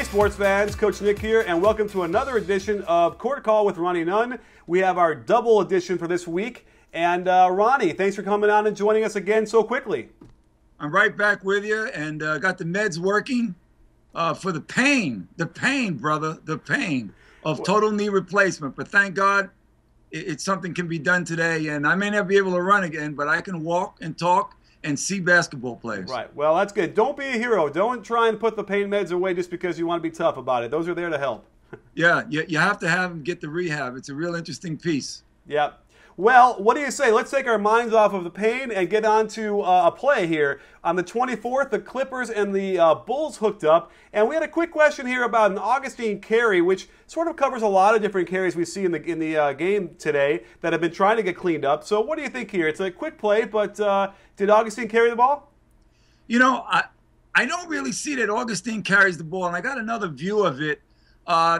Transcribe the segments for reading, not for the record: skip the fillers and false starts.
sports fans, Coach Nick here, and welcome to another edition of Court Call with Ronnie Nunn. We have our double edition for this week. And Ronnie, thanks for coming on and joining us again so quickly. I'm right back with you, and got the meds working for the pain, brother, the pain of total knee replacement. But thank God it's something can be done today, and I may not be able to run again, but I can walk and talk and see basketball players. Right. Well, that's good. Don't be a hero. Don't try and put the pain meds away just because you want to be tough about it. Those are there to help. Yeah, you have to have them get the rehab. It's a real interesting piece. Yeah. Well, what do you say? Let's take our minds off of the pain and get on to a play here. On the 24th, the Clippers and the Bulls hooked up, and we had a quick question here about an Augustin carry, which sort of covers a lot of different carries we see in the game today that have been trying to get cleaned up. So what do you think here? It's a quick play, but did Augustin carry the ball? You know, I don't really see that Augustin carries the ball, and I got another view of it.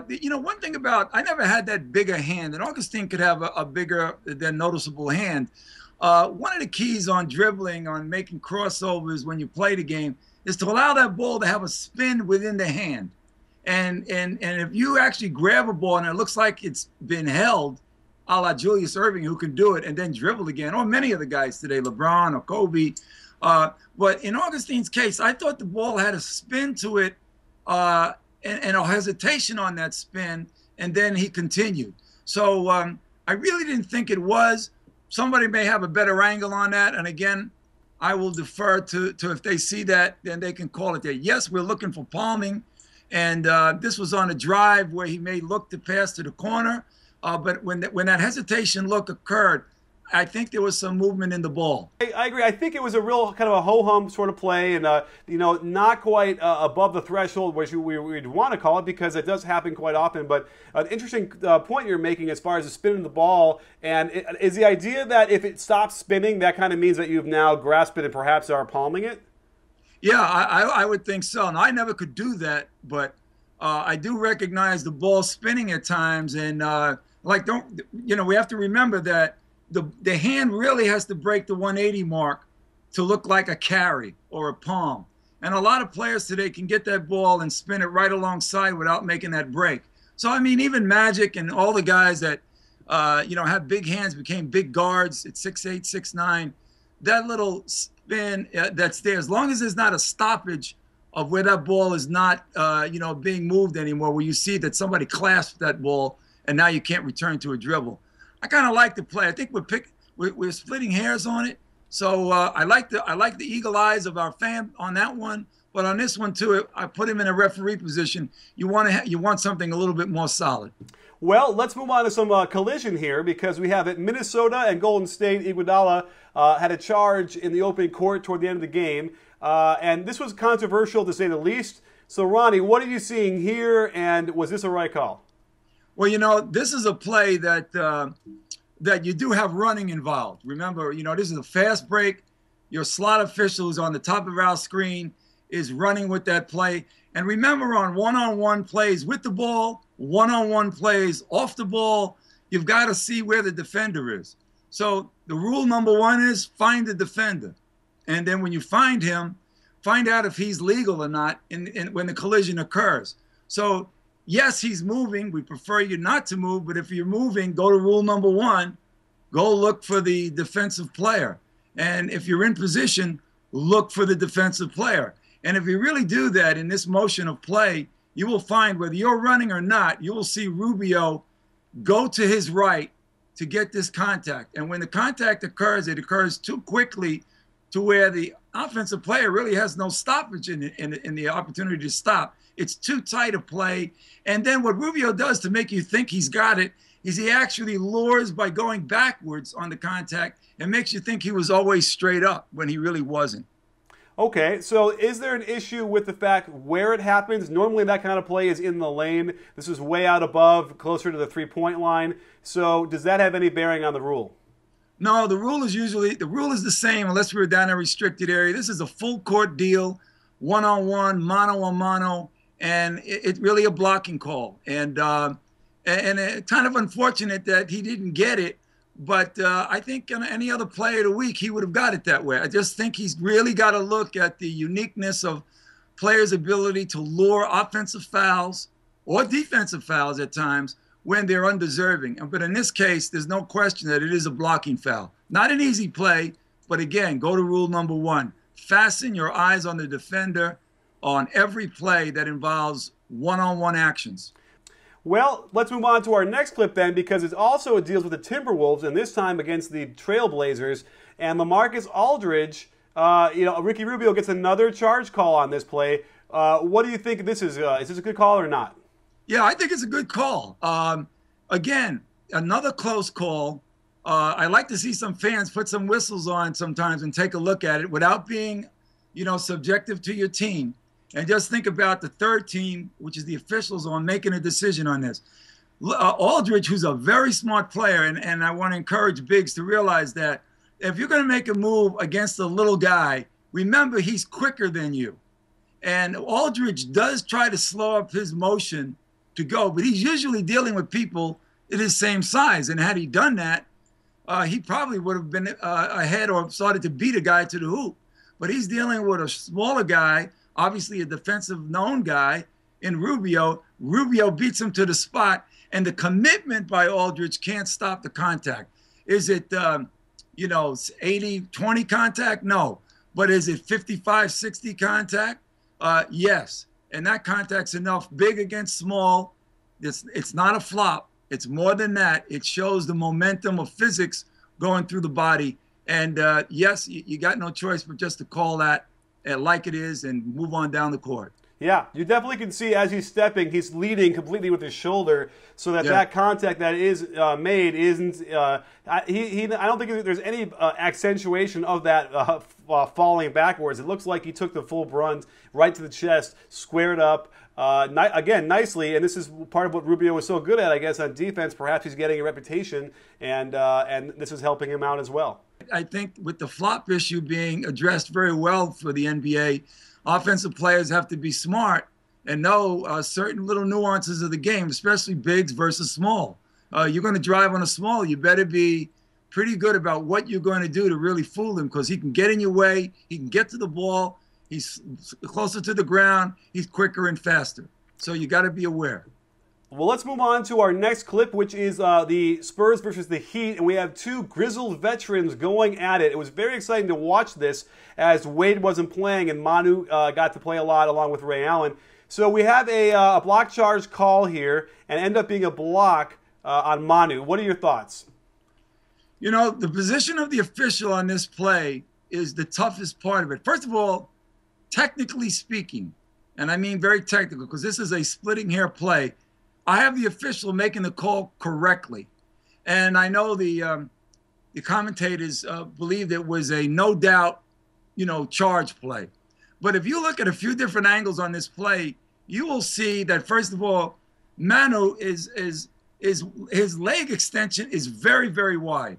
You know, one thing about, I never had that bigger hand, and Augustin could have a bigger than noticeable hand. One of the keys on dribbling, on making crossovers when you play the game, is to allow that ball to have a spin within the hand. And if you actually grab a ball and it looks like it's been held, a la Julius Erving, who can do it, and then dribble again, or many of the guys today, LeBron or Kobe. But in Augustin's case, I thought the ball had a spin to it, and a hesitation on that spin, and then he continued. So I really didn't think it was. Somebody may have a better angle on that, and again, I will defer to if they see that, then they can call it there. Yes, we're looking for palming, and this was on a drive where he may look to pass to the corner, but when that hesitation look occurred, I think there was some movement in the ball. I agree. I think it was a real kind of a ho-hum sort of play, and you know, not quite above the threshold, which we'd want to call it, because it does happen quite often. But an interesting point you're making as far as the spinning the ball, and is the idea that if it stops spinning, that kind of means that you've now grasped it and perhaps are palming it? Yeah, I would think so. And I never could do that, but I do recognize the ball spinning at times, and we have to remember that the hand really has to break the 180 mark to look like a carry or a palm. And a lot of players today can get that ball and spin it right alongside without making that break. So, I mean, even Magic and all the guys that, have big hands, became big guards at 6'8", 6'9", that little spin that's there, as long as there's not a stoppage of where that ball is not, being moved anymore, where you see that somebody clasped that ball and now you can't return to a dribble. I kind of like the play. I think we're splitting hairs on it. So I like the eagle eyes of our fan on that one. But on this one too, I put him in a referee position. You want something a little bit more solid. Well, let's move on to some collision here, because we have it Minnesota and Golden State. Iguodala had a charge in the opening court toward the end of the game, and this was controversial to say the least. So Ronnie, what are you seeing here, and was this a right call? Well, you know, this is a play that that you do have running involved. Remember, you know, this is a fast break. Your slot official who's on the top of our screen is running with that play. And remember, on one-on-one plays with the ball, one-on-one plays off the ball, you've got to see where the defender is. So the rule number one is find the defender. And then when you find him, find out if he's legal or not when the collision occurs. So yes, he's moving. We prefer you not to move, but if you're moving, go to rule number one. Go look for the defensive player. And if you're in position, look for the defensive player. And if you really do that in this motion of play, you will find, whether you're running or not, you will see Rubio go to his right to get this contact. And when the contact occurs, it occurs too quickly to where the offensive player really has no stoppage in the opportunity to stop. It's too tight a play. And then what Rubio does to make you think he's got it is he actually lures by going backwards on the contact and makes you think he was always straight up when he really wasn't. Okay, so is there an issue with the fact where it happens? Normally that kind of play is in the lane. This is way out above, closer to the three-point line. So does that have any bearing on the rule? No, the rule is the same unless we're down in a restricted area. This is a full court deal, one-on-one, mano-a-mano, and it's really a blocking call. And it's kind of unfortunate that he didn't get it, but I think on any other play of the week, he would have got it that way. I just think he's really got to look at the uniqueness of players' ability to lure offensive fouls or defensive fouls at times when they're undeserving. But in this case, there's no question that it is a blocking foul. Not an easy play, but again, go to rule number 1. Fasten your eyes on the defender on every play that involves one-on-one actions. Well, let's move on to our next clip then, because it deals with the Timberwolves, and this time against the Trailblazers. And LaMarcus Aldridge, Ricky Rubio gets another charge call on this play. What do you think this is? Is this a good call or not? Yeah, I think it's a good call. Again, another close call. I like to see some fans put some whistles on sometimes and take a look at it without being, subjective to your team. And just think about the third team, which is the officials, on making a decision on this. Aldridge, who's a very smart player, and I want to encourage Biggs to realize that if you're going to make a move against a little guy, remember he's quicker than you. And Aldridge does try to slow up his motion to go, but he's usually dealing with people in his same size. And had he done that, he probably would have been ahead or started to beat a guy to the hoop. But he's dealing with a smaller guy, obviously a defensive known guy in Rubio. Rubio beats him to the spot, and the commitment by Aldridge can't stop the contact. Is it, 80-20 contact? No. But is it 55-60 contact? Yes. And that contact's enough. Big against small. It's not a flop. It's more than that. It shows the momentum of physics going through the body. And yes, you got no choice but just to call that like it is and move on down the court. Yeah, you definitely can see as he's stepping, he's leading completely with his shoulder, so that that contact that is made isn't. I don't think there's any accentuation of that falling backwards. It looks like he took the full brunt right to the chest, squared up. Again, nicely, and this is part of what Rubio was so good at, I guess, on defense. Perhaps he's getting a reputation, and this is helping him out as well. I think with the flop issue being addressed very well for the NBA, offensive players have to be smart and know certain little nuances of the game, especially bigs versus small. You're going to drive on a small, you better be pretty good about what you're going to do to really fool him, because he can get in your way, he can get to the ball, he's closer to the ground, he's quicker and faster. So you got to be aware. Well, let's move on to our next clip, which is the Spurs versus the Heat, and we have two grizzled veterans going at it. It was very exciting to watch this as Wade wasn't playing and Manu got to play a lot along with Ray Allen. So we have a block charge call here and end up being a block on Manu. What are your thoughts? The position of the official on this play is the toughest part of it. First of all, technically speaking, and I mean very technical because this is a splitting hair play, I have the official making the call correctly. And I know the commentators believed it was a no doubt, charge play. But if you look at a few different angles on this play, you will see that, first of all, Manu his leg extension is very, very wide,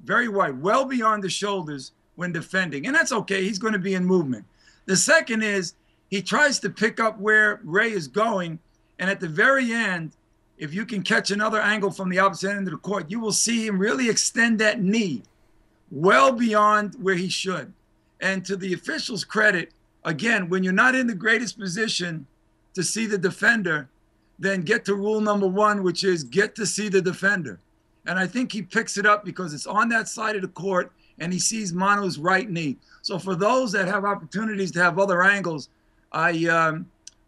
well beyond the shoulders when defending. And that's okay. He's going to be in movement. The second is he tries to pick up where Ray is going. And at the very end, if you can catch another angle from the opposite end of the court, you will see him really extend that knee well beyond where he should. And to the official's credit, again, when you're not in the greatest position to see the defender, then get to rule number 1, which is get to see the defender. And I think he picks it up because it's on that side of the court and he sees Manu's right knee. So for those that have opportunities to have other angles,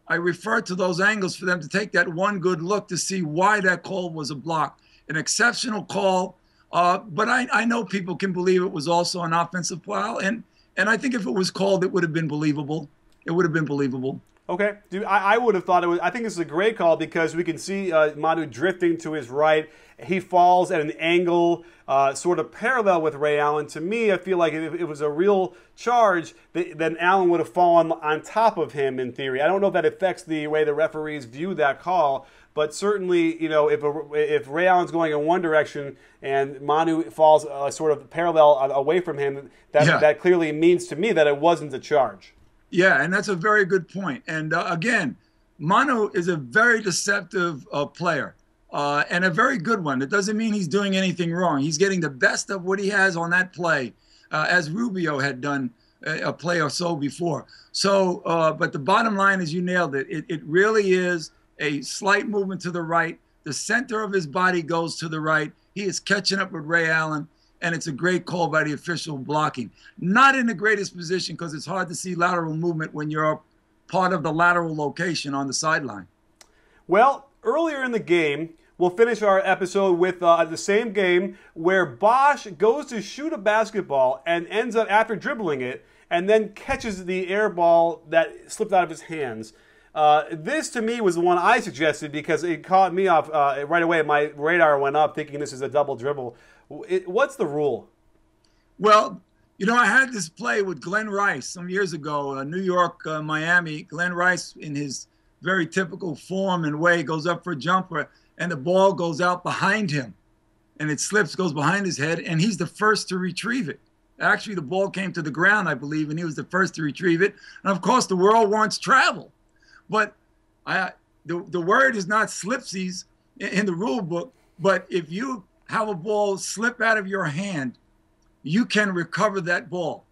I refer to those angles for them to take that one good look to see why that call was a block. An exceptional call, but I know people can believe it was also an offensive foul, and I think if it was called, it would have been believable. It would have been believable. Okay, dude, I would have thought it was. I think this is a great call because we can see Manu drifting to his right. He falls at an angle sort of parallel with Ray Allen. To me, I feel like if it was a real charge, then Allen would have fallen on top of him in theory. I don't know if that affects the way the referees view that call, but certainly, if Ray Allen's going in one direction and Manu falls sort of parallel away from him, that clearly means to me that it wasn't a charge. Yeah, and that's a very good point. And again, Manu is a very deceptive player and a very good one. It doesn't mean he's doing anything wrong. He's getting the best of what he has on that play, as Rubio had done a play or so before. So, but the bottom line is you nailed it. It really is a slight movement to the right. The center of his body goes to the right. He is catching up with Ray Allen, and it's a great call by the official blocking. Not in the greatest position because it's hard to see lateral movement when you're part of the lateral location on the sideline. Well, earlier in the game, we'll finish our episode with the same game where Bosh goes to shoot a basketball and ends up, after dribbling it, and then catches the air ball that slipped out of his hands. This, to me, was the one I suggested because it caught me off right away. My radar went up thinking this is a double dribble. What's the rule? Well, you know, I had this play with Glenn Rice some years ago, New York, Miami. Glenn Rice, in his very typical form and way, goes up for a jumper, and the ball goes out behind him, and it slips, goes behind his head, and he's the first to retrieve it. Actually, the ball came to the ground, I believe, and he was the first to retrieve it. And, of course, the world wants travel. But the word is not slipsies in the rule book, but if you have a ball slip out of your hand, you can recover that ball.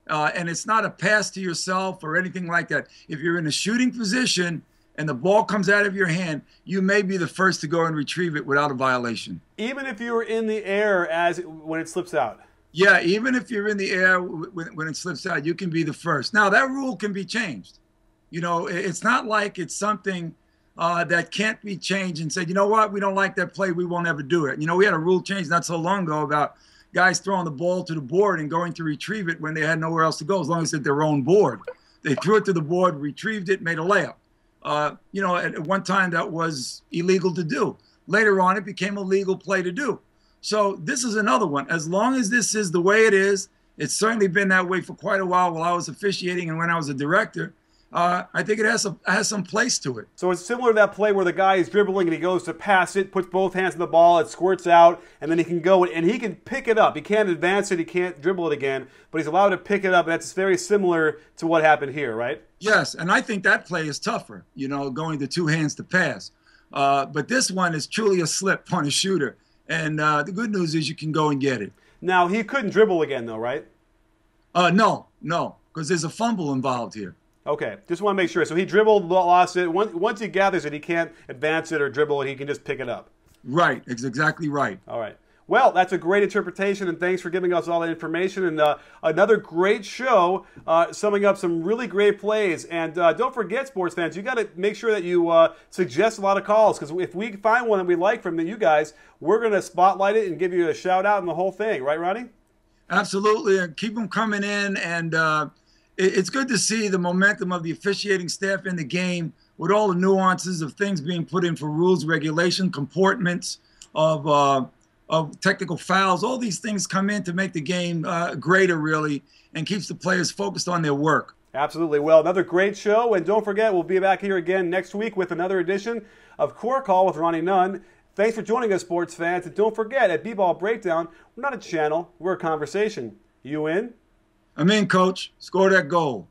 And it's not a pass to yourself or anything like that. If you're in a shooting position and the ball comes out of your hand, you may be the first to go and retrieve it without a violation. Even if you were in the air when it slips out? Yeah, even if you're in the air when it slips out, you can be the first. Now, that rule can be changed. You know, it's not like it's something that can't be changed and said, you know what, we don't like that play, we won't ever do it. You know, we had a rule change not so long ago about guys throwing the ball to the board and going to retrieve it when they had nowhere else to go, as long as it's their own board. They threw it to the board, retrieved it, made a layup. You know, at one time that was illegal to do. Later on, it became a legal play to do. So this is another one. As long as this is the way it is, it's certainly been that way for quite a while I was officiating and when I was a director. I think it has some place to it. So it's similar to that play where the guy is dribbling and he goes to pass it, puts both hands on the ball, it squirts out, and then he can go and he can pick it up. He can't advance it, he can't dribble it again, but he's allowed to pick it up. And that's very similar to what happened here, right? Yes, and I think that play is tougher, you know, going to two hands to pass. But this one is truly a slip on a shooter. And the good news is you can go and get it. Now, he couldn't dribble again, though, right? No, because there's a fumble involved here. Okay, just want to make sure. So he dribbled, lost it. Once he gathers it, he can't advance it or dribble it. He can just pick it up. Right, it's exactly right. All right. Well, that's a great interpretation, and thanks for giving us all that information. And another great show, summing up some really great plays. And don't forget, sports fans, you got to make sure that you suggest a lot of calls, because if we find one that we like from you guys, we're going to spotlight it and give you a shout out and the whole thing. Right, Ronnie? Absolutely, and keep them coming in. And it's good to see the momentum of the officiating staff in the game with all the nuances of things being put in for rules, regulation, comportments of technical fouls. All these things come in to make the game greater, really, and keeps the players focused on their work. Absolutely. Well, another great show. And don't forget, we'll be back here again next week with another edition of Core Call with Ronnie Nunn. Thanks for joining us, sports fans. And don't forget, at B-Ball Breakdown, we're not a channel, we're a conversation. You in? I'm in, Coach. Score that goal.